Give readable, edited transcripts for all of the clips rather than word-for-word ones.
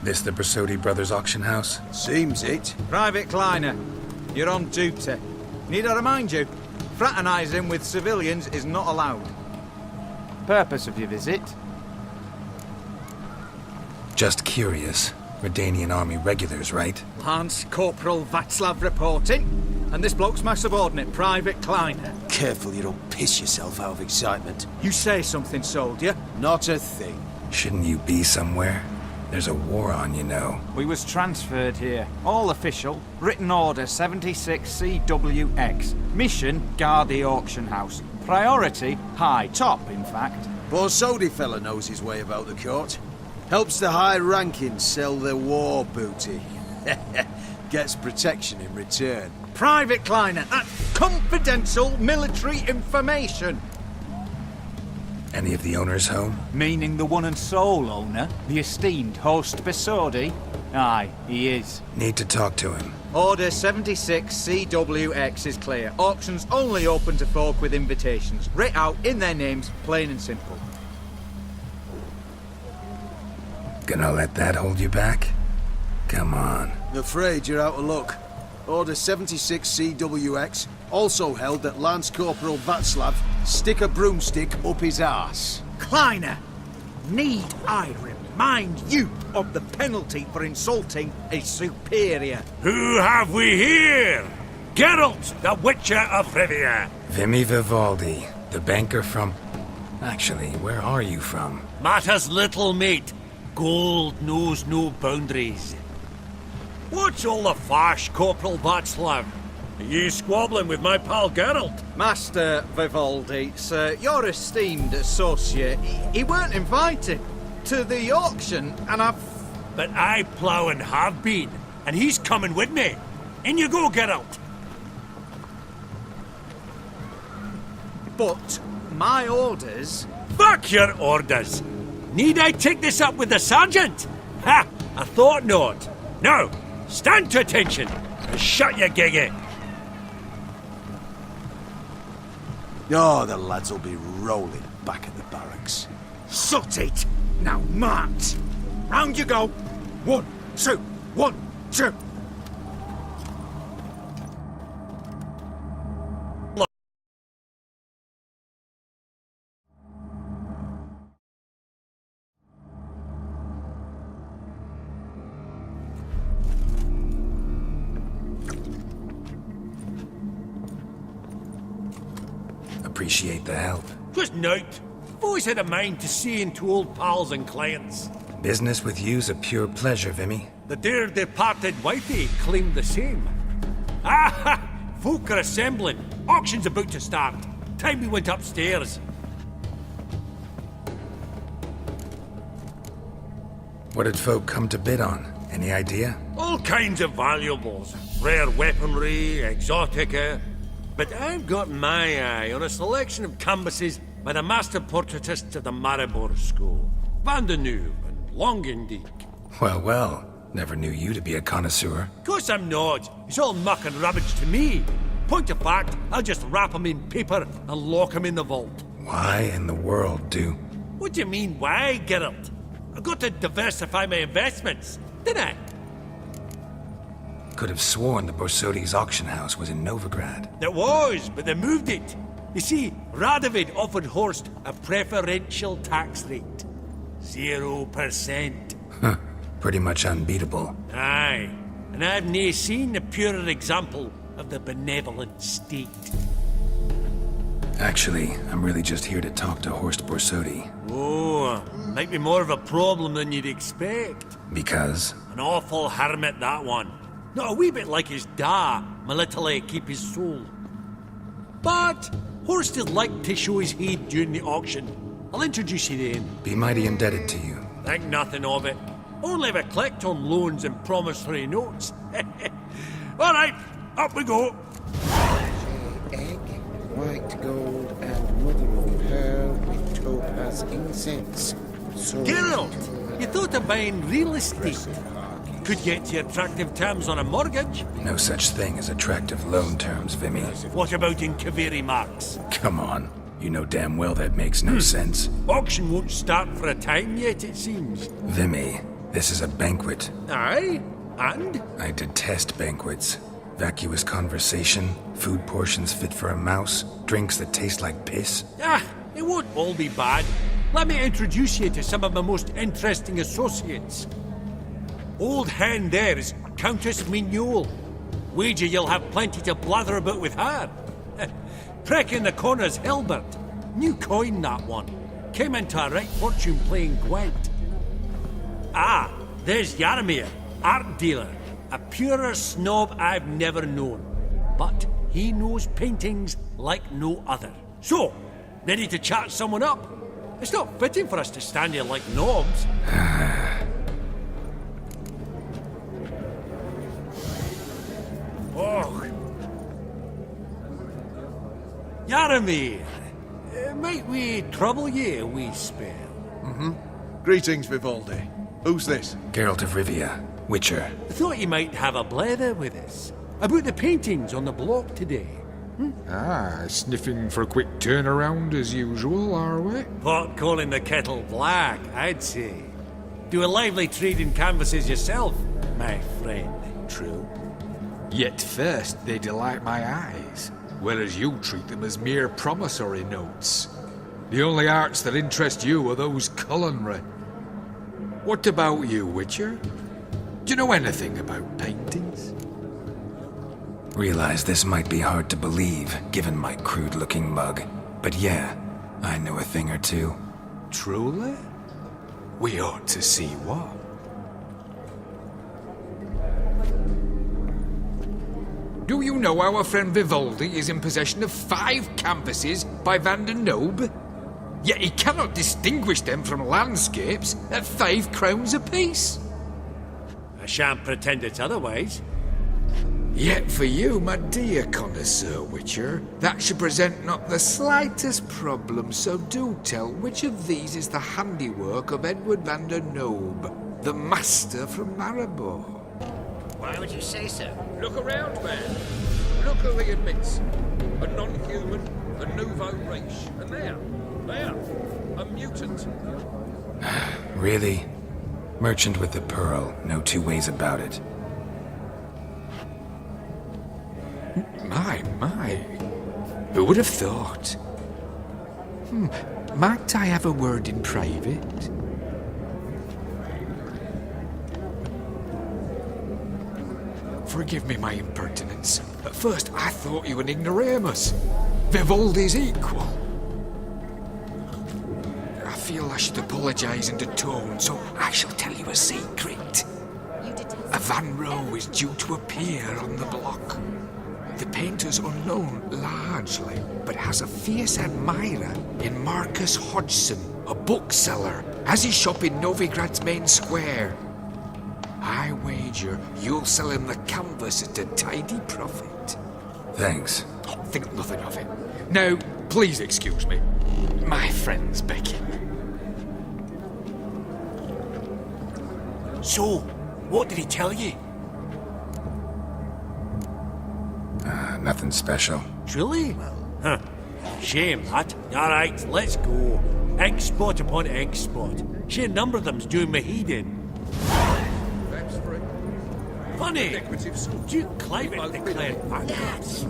This the Bersotti Brothers auction house? Seems it. Private Kleiner, you're on duty. Need I remind you, fraternising with civilians is not allowed. Purpose of your visit? Just curious. Redanian Army regulars, right? Lance Corporal Václav reporting. And this bloke's my subordinate, Private Kleiner. Careful you don't piss yourself out of excitement. You say something, soldier. Not a thing. Shouldn't you be somewhere? There's a war on, you know. We was transferred here. All official. Written order 76 CWX. Mission, guard the auction house. Priority, high. Top, in fact. Borsodi fella knows his way about the court. Helps the high rankings sell their war booty. Gets protection in return. Private Kleiner, that's confidential military information. Any of the owners home? Meaning the one and sole owner, the esteemed host Besodi? Aye, he is. Need to talk to him. Order 76 CWX is clear. Auctions only open to folk with invitations. Writ out in their names, plain and simple. Gonna let that hold you back? Come on. Afraid you're out of luck. Order 76 CWX also held that Lance Corporal Václav stick a broomstick up his arse. Kleiner, need I remind you of the penalty for insulting a superior? Who have we here? Geralt, the Witcher of Rivia. Vimy Vivaldi, the banker from... Actually, where are you from? Matters little, mate. Gold knows no boundaries. What's all the fash, Corporal Václav? Are you squabbling with my pal Geralt? Master Vivaldi, sir, your esteemed associate, he weren't invited to the auction, and I've... But I plough and have been, and he's coming with me. In you go, Geralt. But my orders... Fuck your orders. Need I take this up with the sergeant? Ha! I thought not. Now, stand to attention and shut your giggy. Oh, the lads will be rolling back at the barracks. Sort it! Now march! Round you go! 1, 2, 1, 2! Appreciate the help. Just note, I've always had a mind to see into old pals and clients. Business with you's a pure pleasure, Vimy. The dear departed wifey claimed the same. Ah! Folk are assembling. Auction's about to start. Time we went upstairs. What did folk come to bid on? Any idea? All kinds of valuables. Rare weaponry, exotica. But I've got my eye on a selection of canvases by the master portraitists of the Maribor School. Van de Neuve and Longendijk. Well, well. Never knew you to be a connoisseur. Of course I'm not. It's all muck and rubbish to me. Point of fact, I'll just wrap 'em in paper and lock 'em in the vault. Why in the world do... What do you mean, why, Geralt? I've got to diversify my investments, didn't I? Could have sworn the Borsodi's auction house was in Novigrad. There was, but they moved it. You see, Radovid offered Horst a preferential tax rate. 0%. Huh. Pretty much unbeatable. Aye, and I've nae seen a purer example of the benevolent state. Actually, I'm really just here to talk to Horst Borsodi. Oh, might be more of a problem than you'd expect. Because? An awful hermit, that one. Not a wee bit like his da, military keep his soul. But Horst would like to show his head during the auction. I'll introduce you then. Be mighty indebted to you. Think nothing of it. Only if I collect on loans and promissory notes. All right, up we go. Egg, white gold, and mother of pearl with topaz incense. Geralt, you thought of buying real estate. Could get you attractive terms on a mortgage. No such thing as attractive loan terms, Vimy. What about in Kaveri marks? Come on. You know damn well that makes no sense. Auction won't start for a time yet, it seems. Vimy, This is a banquet. Aye? And? I detest banquets. Vacuous conversation, food portions fit for a mouse, drinks that taste like piss. Ah, it won't all be bad. Let me introduce you to some of my most interesting associates. Old hen there is Countess Mignole. Wager you'll have plenty to blather about with her. Prick in the corner's Hilbert. New coin, that one. Came into a right fortune playing Gwent. Ah, there's Yarmir, art dealer. A purer snob I've never known. But he knows paintings like no other. So, ready to chat someone up? It's not fitting for us to stand here like knobs. Oh. Yarmir, might we trouble ye a wee spell? Greetings, Vivaldi. Who's this? Geralt of Rivia, Witcher. Thought you might have a blether with us. About the paintings on the block today. Ah, sniffing for a quick turnaround as usual, are we? Pot calling the kettle black, I'd say. Do a lively trade in canvases yourself, my friend. True. Yet first they delight my eyes, whereas you treat them as mere promissory notes. The only arts that interest you are those culinary. What about you, Witcher? Do you know anything about paintings? Realize this might be hard to believe, given my crude-looking mug. But yeah, I know a thing or two. Truly? We ought to see what. Do you know our friend Vivaldi is in possession of 5 canvases by Van der Nobe? Yet he cannot distinguish them from landscapes at 5 crowns apiece. I shan't pretend it's otherwise. Yet for you, my dear connoisseur Witcher, that should present not the slightest problem, so do tell which of these is the handiwork of Edward van der Nobe, the master from Maribor. Why would you say so? Look around, man. Look who he admits. A non-human, a nouveau race. And there, a mutant. Really? Merchant with the pearl, no two ways about it. My. Who would have thought? Might I have a word in private? Forgive me my impertinence. At first I thought you an ignoramus. Vivaldi's equal. I feel I should apologize in the tone, so I shall tell you a secret. A Van Row is due to appear on the block. The painter's unknown, largely, but has a fierce admirer in Marcus Hodgson, a bookseller, has his shop in Novigrad's main square. I wager you'll sell him the canvas at a tidy profit. Thanks. Oh, think nothing of it. Now, please excuse me. My friend's begging. So, what did he tell you? Nothing special. Truly? Huh. Shame that. Alright, let's go. Egg spot upon egg spot. Sheer number of them's doing me heed in. Funny. Duke Clive declared bankruptcy.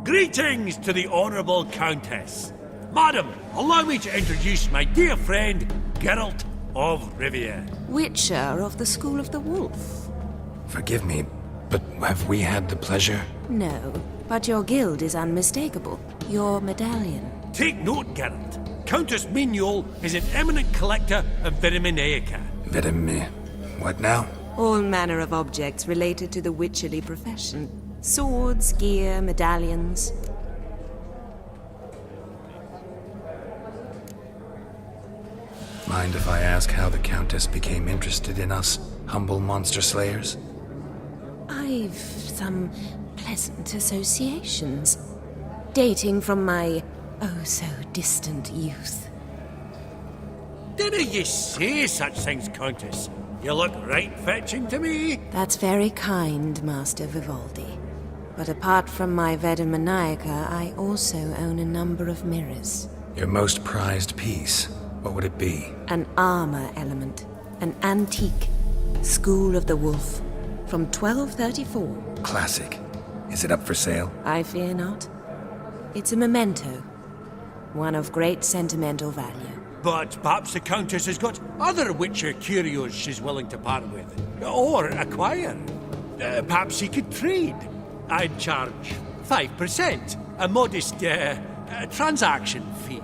Greetings to the Honourable Countess. Madam, allow me to introduce my dear friend, Geralt of Rivia. Witcher of the School of the Wolf. Forgive me, but have we had the pleasure? No, but your guild is unmistakable. Your medallion. Take note, Geralt. Countess Mignole is an eminent collector of Vitaminaica. What now? All manner of objects related to the witcherly profession. Swords, gear, medallions. Mind if I ask how the Countess became interested in us, humble monster slayers? I've some pleasant associations, dating from my oh-so-distant youth. Didn't you say such things, Countess? You look right fetching to me. That's very kind, Master Vivaldi. But apart from my Vitaminaica, I also own a number of mirrors. Your most prized piece, what would it be? An armor element. An antique. School of the Wolf. From 1234. Classic. Is it up for sale? I fear not. It's a memento. One of great sentimental value. But perhaps the Countess has got other Witcher curios she's willing to part with. Or acquire. Perhaps he could trade. I'd charge 5%. A modest, transaction fee.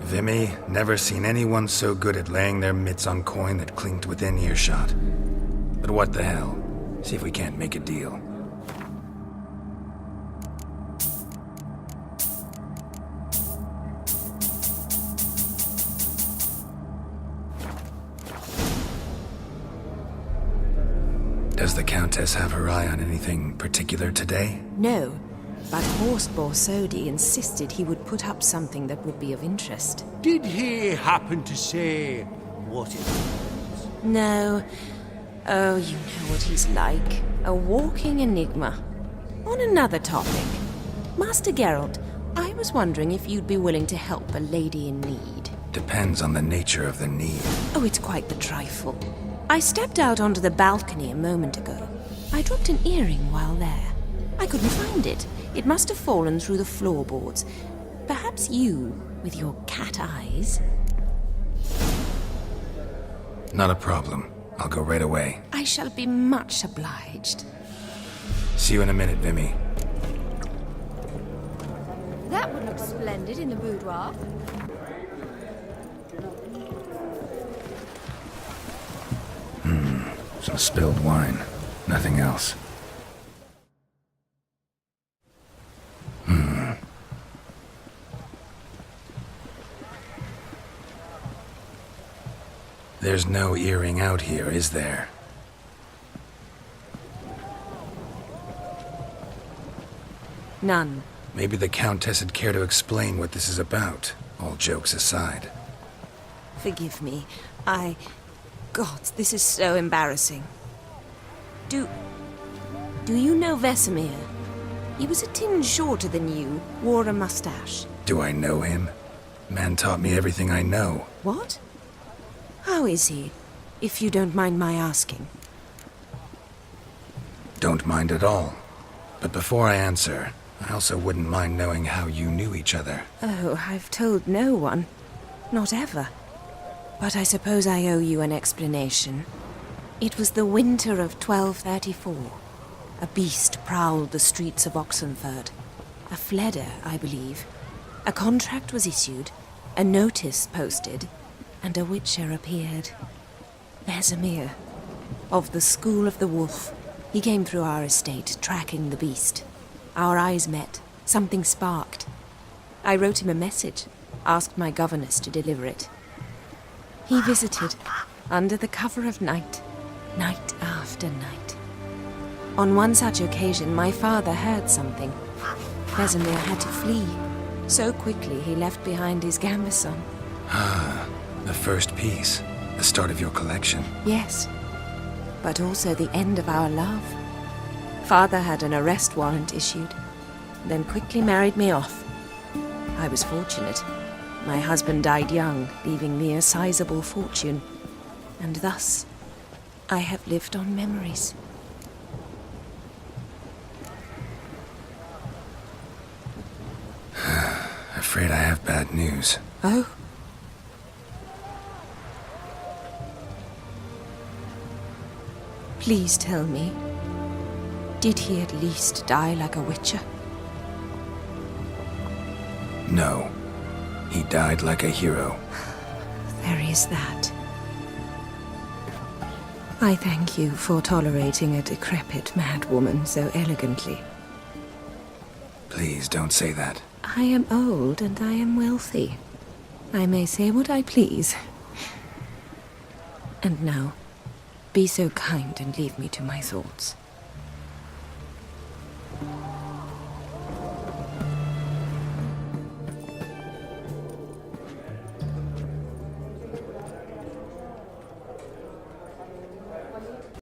Vimy, never seen anyone so good at laying their mitts on coin that clinked within earshot. But what the hell? See if we can't make a deal. Does the Countess have her eye on anything particular today? No, but Horst Borsodi insisted he would put up something that would be of interest. Did he happen to say what it was? No. Oh, you know what he's like. A walking enigma. On another topic. Master Geralt, I was wondering if you'd be willing to help a lady in need. Depends on the nature of the need. Oh, it's quite the trifle. I stepped out onto the balcony a moment ago. I dropped an earring while there. I couldn't find it. It must have fallen through the floorboards. Perhaps you, with your cat eyes. Not a problem. I'll go right away. I shall be much obliged. See you in a minute, Vimy. That would look splendid in the boudoir. Some spilled wine. Nothing else. There's no earring out here, is there? None. Maybe the Countess would care to explain what this is about, all jokes aside. Forgive me. God, this is so embarrassing. Do you know Vesemir? He was a tinge shorter than you, wore a mustache. Do I know him? Man taught me everything I know. What? How is he, if you don't mind my asking? Don't mind at all. But before I answer, I also wouldn't mind knowing how you knew each other. Oh, I've told no one. Not ever. But I suppose I owe you an explanation. It was the winter of 1234. A beast prowled the streets of Oxenford. A fleder, I believe. A contract was issued, a notice posted, and a witcher appeared. Vesemir, of the School of the Wolf. He came through our estate, tracking the beast. Our eyes met. Something sparked. I wrote him a message, asked my governess to deliver it. He visited, under the cover of night, night after night. On one such occasion, my father heard something. Vesemir had to flee. So quickly, he left behind his gambeson. Ah, the first piece. The start of your collection. Yes, but also the end of our love. Father had an arrest warrant issued, then quickly married me off. I was fortunate. My husband died young, leaving me a sizable fortune. And thus, I have lived on memories. Afraid I have bad news. Oh? Please tell me, did he at least die like a witcher? No. He died like a hero. There is that. I thank you for tolerating a decrepit madwoman so elegantly. Please don't say that. I am old and I am wealthy. I may say what I please. And now, be so kind and leave me to my thoughts.